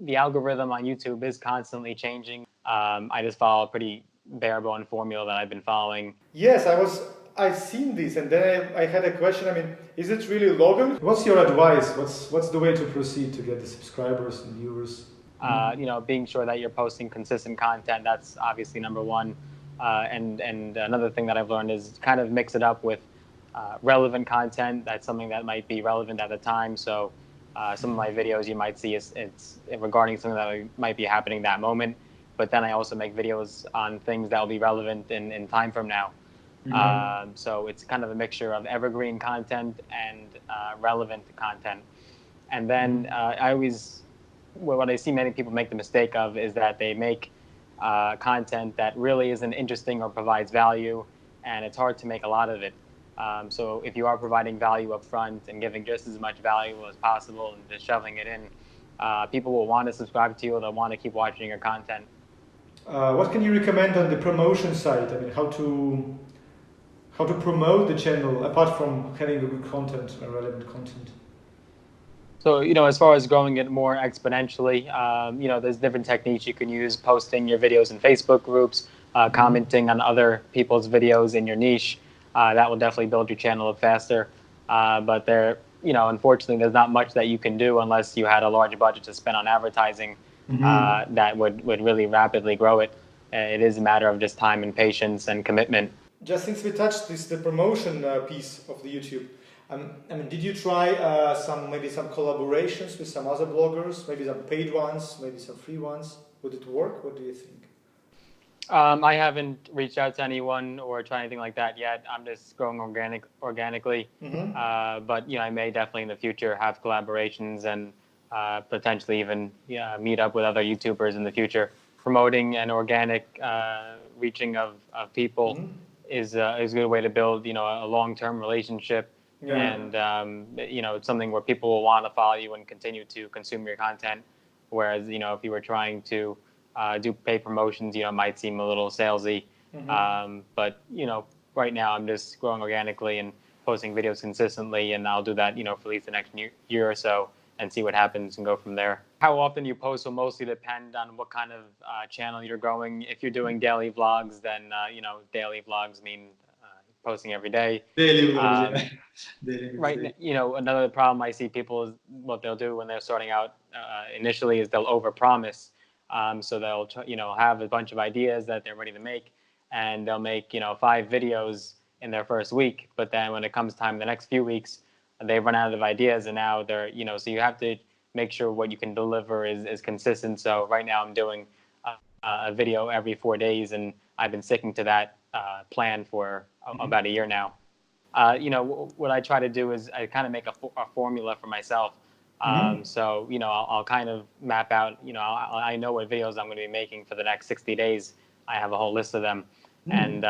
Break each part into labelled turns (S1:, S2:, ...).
S1: the algorithm on YouTube is constantly changing. I just follow a pretty bare bone formula that I've been following.
S2: Yes, I've seen this, and then I had a question. I mean, is it really local? What's your advice? What's the way to proceed to get the subscribers and viewers?
S1: Being sure that you're posting consistent content, that's obviously number one. And another thing that I've learned is kind of mix it up with relevant content. That's something that might be relevant at the time. So some of my videos you might see it's regarding something that might be happening that moment. But then I also make videos on things that will be relevant in time from now. So it's kind of a mixture of evergreen content and relevant content. And then what I see many people make the mistake of is that they make content that really isn't interesting or provides value, and it's hard to make a lot of it. So if you are providing value up front and giving just as much value as possible and just shoving it in, people will want to subscribe to you, or they'll want to keep watching your content.
S2: What can you recommend on the promotion side? I mean, how to promote the channel apart from having a good content and relevant content?
S1: So, as far as growing it more exponentially, there's different techniques you can use: posting your videos in Facebook groups, commenting on other people's videos in your niche. That will definitely build your channel up faster. But unfortunately, there's not much that you can do unless you had a large budget to spend on advertising that would really rapidly grow it. It is a matter of just time and patience and commitment.
S2: Just since we touched the promotion piece of the YouTube, I mean, did you try maybe some collaborations with some other bloggers, maybe some paid ones, maybe some free ones? Would it work? What do you think?
S1: I haven't reached out to anyone or tried anything like that yet. I'm just growing organically. But I may definitely in the future have collaborations and potentially even meet up with other YouTubers in the future. Promoting an organic reaching of people is a good way to build a long-term relationship. And it's something where people will want to follow you and continue to consume your content. Whereas if you were trying to do paid promotions, it might seem a little salesy. But right now I'm just growing organically and posting videos consistently, and I'll do that for at least the next year or so and see what happens and go from there. How often you post will mostly depend on what kind of channel you're growing. If you're doing daily vlogs, then daily vlogs mean posting every day.
S2: Daily vlogs, daily
S1: right. Another problem I see people is what they'll do when they're starting out initially is they'll overpromise. So they'll have a bunch of ideas that they're ready to make, and they'll make 5 videos in their first week. But then when it comes time the next few weeks, they run out of ideas, and now they're so you have to make sure what you can deliver is consistent. So right now I'm doing a video every 4 days, and I've been sticking to that plan for about a year now. What I try to do is I kind of make a formula for myself. So, I'll kind of map out, I know what videos I'm going to be making for the next 60 days. I have a whole list of them. And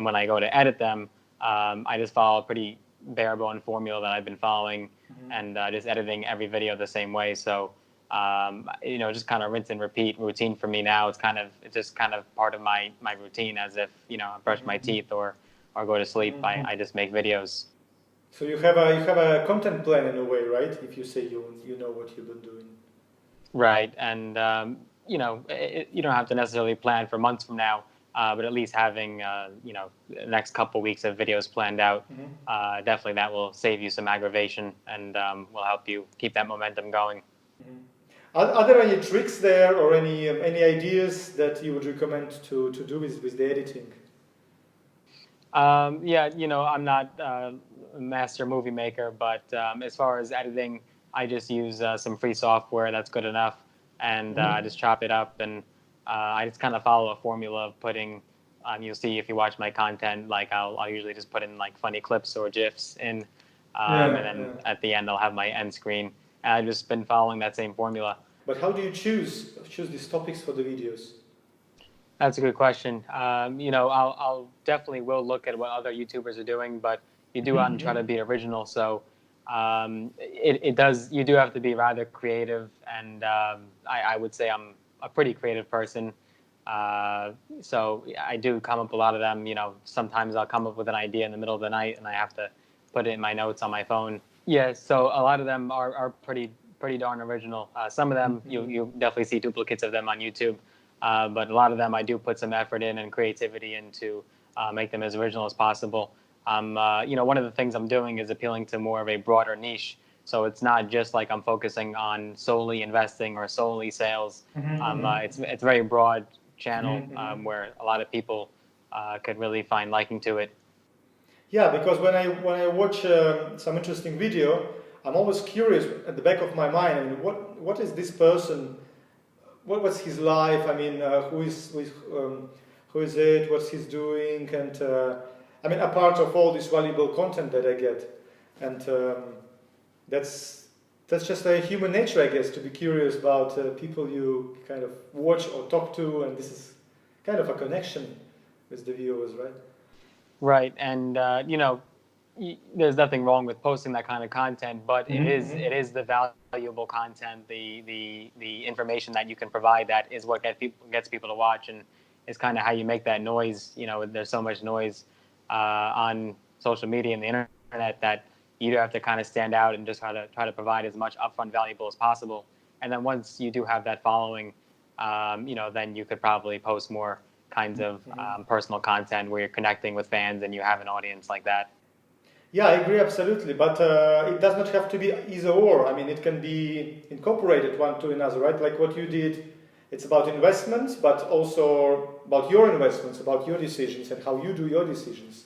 S1: when I go to edit them, I just follow a pretty bare bone formula that I've been following and just editing every video the same way. So, just kind of rinse and repeat routine for me now. It's just kind of part of my routine, as if, I brush my teeth or go to sleep. I just make videos.
S2: So you have a content plan in a way, right? If you say you know what you've been doing.
S1: Right, and you don't have to necessarily plan for months from now, but at least having the next couple weeks of videos planned out, definitely that will save you some aggravation and will help you keep that momentum going.
S2: Are there any tricks there or any ideas that you would recommend to do with the editing?
S1: I'm not a master movie maker, but as far as editing, I just use some free software that's good enough, and I just chop it up, and I just kind of follow a formula of putting. You'll see if you watch my content, like I'll usually just put in like funny clips or GIFs in, and then at the end I'll have my end screen. And I've just been following that same formula.
S2: But how do you choose these topics for the videos?
S1: That's a good question. I'll definitely will look at what other YouTubers are doing, but you do want to try to be original. So you do have to be rather creative, and I would say I'm a pretty creative person. So I do come up with a lot of them. Sometimes I'll come up with an idea in the middle of the night, and I have to put it in my notes on my phone. Yeah, so a lot of them are pretty pretty darn original. Some of them you definitely see duplicates of them on YouTube, but a lot of them I do put some effort in and creativity in to make them as original as possible. One of the things I'm doing is appealing to more of a broader niche. So it's not just like I'm focusing on solely investing or solely sales. It's a very broad channel where a lot of people could really find liking to it.
S2: Yeah, because when I watch some interesting video, I'm always curious at the back of my mind. I mean, what is this person? What's his life? I mean, who is it? What's he's doing? And I mean, apart of all this valuable content that I get, and that's just a human nature, I guess, to be curious about people you kind of watch or talk to, and this is kind of a connection with the viewers, right?
S1: Right, and there's nothing wrong with posting that kind of content, but it is the valuable content, the information that you can provide that is what gets people to watch, and is kind of how you make that noise. There's so much noise on social media and the internet that you do have to kind of stand out and just try to provide as much upfront valuable as possible. And then once you do have that following, then you could probably post more kinds of personal content where you're connecting with fans and you have an audience like that.
S2: Yeah, I agree absolutely, but it does not have to be either or. I mean, it can be incorporated one to another, right? Like what you did, it's about investments, but also about your investments, about your decisions and how you do your decisions.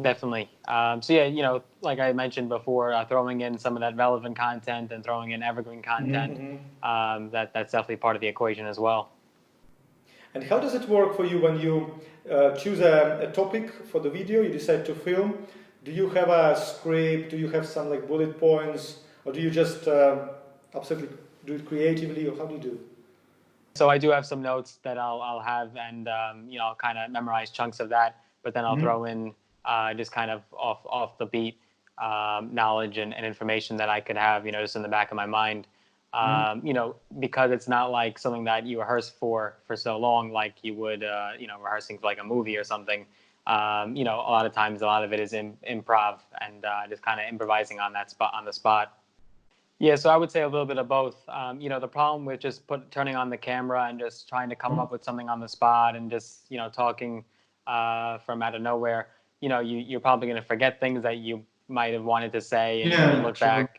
S1: Definitely. So yeah, like I mentioned before, throwing in some of that relevant content and throwing in evergreen content, that's definitely part of the equation as well.
S2: And how does it work for you when you choose a topic for the video, you decide to film? Do you have a script? Do you have some like bullet points? Or do you just absolutely do it creatively? Or how do you do?
S1: So I do have some notes that I'll have, and I'll kind of memorize chunks of that, but then I'll throw in just kind of off the beat knowledge and information that I could have, just in the back of my mind. Because it's not like something that you rehearse for so long, like you would, rehearsing for like a movie or something. A lot of times, a lot of it is improv and just kind of improvising on the spot. Yeah, so I would say a little bit of both. The problem with just turning on the camera and just trying to come up with something on the spot and just, talking from out of nowhere, you're probably going to forget things that you might have wanted to say, and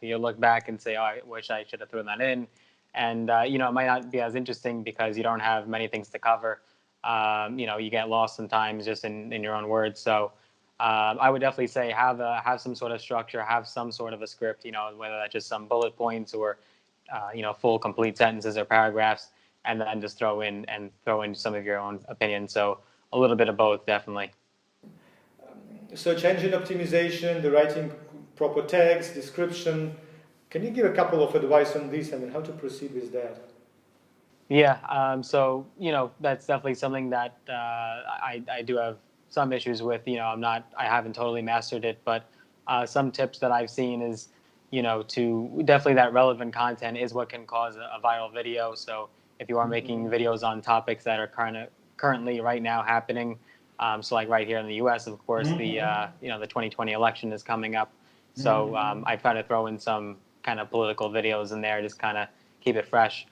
S1: you'll look back and say, oh, I wish I should have thrown that in. And, it might not be as interesting because you don't have many things to cover. You get lost sometimes just in your own words. So I would definitely say have some sort of structure, have some sort of a script, whether that's just some bullet points or, full complete sentences or paragraphs, and then just throw in some of your own opinions. So a little bit of both, definitely.
S2: Search engine optimization, the writing proper text, description. Can you give a couple of advice on this? I mean, how to proceed with that?
S1: Yeah, so that's definitely something that I do have some issues with. I haven't totally mastered it, but some tips that I've seen is, to definitely that relevant content is what can cause a viral video. So if you are making videos on topics that are currently right now happening, so like right here in the U.S., of course, the 2020 election is coming up. So I try to throw in some kind of political videos in there, just kind of keep it fresh.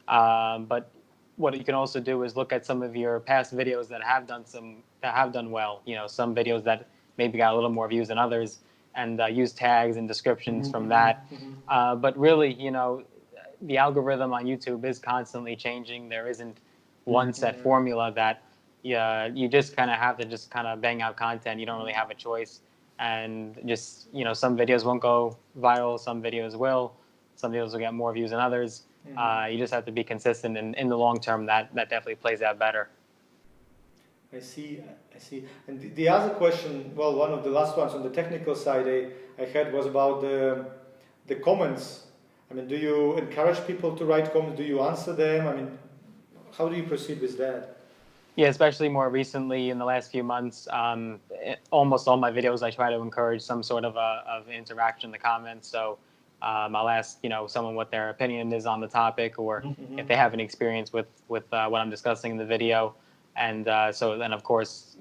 S1: But what you can also do is look at some of your past videos that have done well. Some videos that maybe got a little more views than others, and use tags and descriptions from that. But really, the algorithm on YouTube is constantly changing. There isn't one set formula that you just kind of have to just kind of bang out content. You don't really have a choice, and just some videos won't go viral, some videos will. Some videos will get more views than others. You just have to be consistent, and in the long term, that definitely plays out better.
S2: I see. And the other question, well, one of the last ones on the technical side I had was about the comments. I mean, do you encourage people to write comments? Do you answer them? I mean, how do you proceed with that?
S1: Yeah, especially more recently in the last few months, almost all my videos I try to encourage some sort of interaction in the comments. So I'll ask someone what their opinion is on the topic, or if they have any experience with what I'm discussing in the video, and so then of course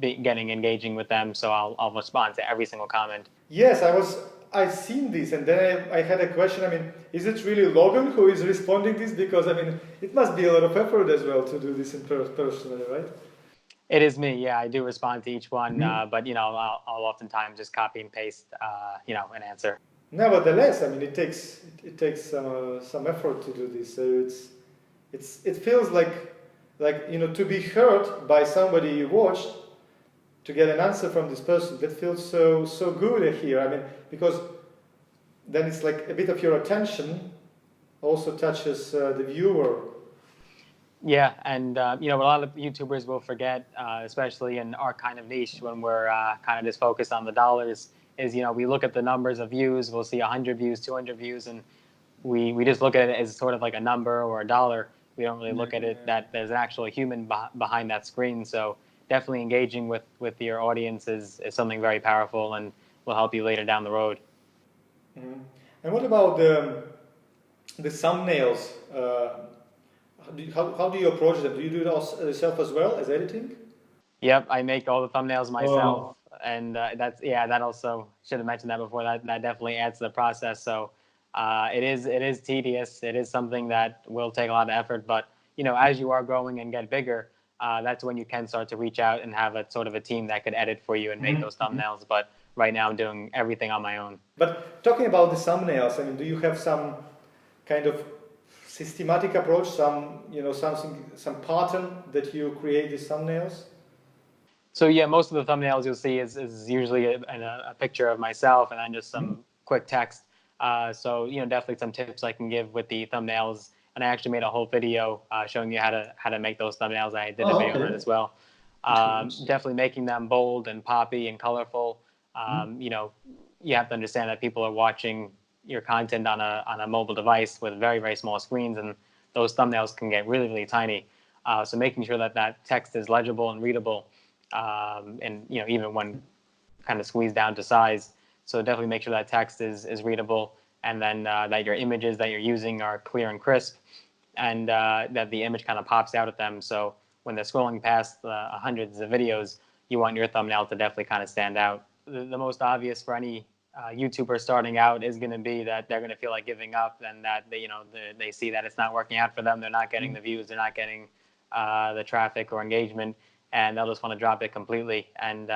S1: engaging with them. So I'll respond to every single comment.
S2: Yes, I was I've seen this, and then I had a question. I mean, is it really Logan who is responding this? Because I mean, it must be a lot of effort as well to do this in personally, right?
S1: It is me. Yeah, I do respond to each one,
S2: Mhm.
S1: but I'll oftentimes just copy and paste, an answer.
S2: Nevertheless, I mean, it takes some effort to do this. So it feels like to be heard by somebody you watched, to get an answer from this person, that feels so good here. I mean, because then it's like a bit of your attention also touches the viewer.
S1: Yeah, and what a lot of YouTubers will forget, especially in our kind of niche, when we're kind of just focused on the dollars, is we look at the numbers of views. We'll see 100 views, 200 views, and we just look at it as sort of like a number or a dollar. We don't really look at it that there's an actual human behind that screen. So definitely engaging with your audience is something very powerful and will help you later down the road.
S2: Mhm. And what about the thumbnails? How do you approach them? Do you do it yourself as well as editing?
S1: Yep, I make all the thumbnails myself,
S2: Oh.
S1: and that also should have mentioned that before. That definitely adds to the process. So it is tedious. It is something that will take a lot of effort. But as you are growing and get bigger, that's when you can start to reach out and have a sort of a team that could edit for you and make those thumbnails. But right now, I'm doing everything on my own.
S2: But talking about the thumbnails, I mean, do you have some kind of systematic approach, some pattern that you create these thumbnails?
S1: So yeah, most of the thumbnails you'll see is usually a picture of myself and then just some quick text. So definitely some tips I can give with the thumbnails. And I actually made a whole video showing you how to make those thumbnails. I did a video on it as well. Definitely making them bold and poppy and colorful. You have to understand that people are watching your content on a mobile device with very very small screens, and those thumbnails can get really really tiny. So making sure that text is legible and readable, and even when kind of squeezed down to size. So definitely make sure that text is readable, and then that your images that you're using are clear and crisp, and that the image kind of pops out at them. So when they're scrolling past hundreds of videos, you want your thumbnail to definitely kind of stand out. The most obvious for any YouTuber starting out is going to be that they're going to feel like giving up, and that they see that it's not working out for them. They're not getting the views. They're not getting the traffic or engagement, and they'll just want to drop it completely. And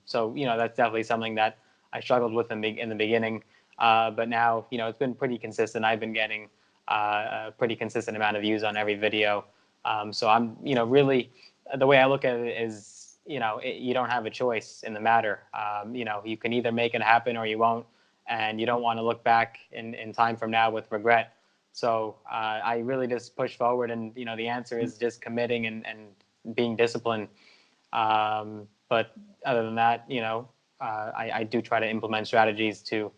S1: so that's definitely something that I struggled with in the beginning, but now it's been pretty consistent. I've been getting a pretty consistent amount of views on every video. So I'm really, the way I look at it is you don't have a choice in the matter. You can either make it happen or you won't, and you don't want to look back in time from now with regret. So I really just push forward, and the answer is just committing and being disciplined. But other than that, I do try to implement strategies to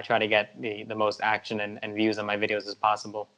S1: try to get the most action and views on my videos as possible.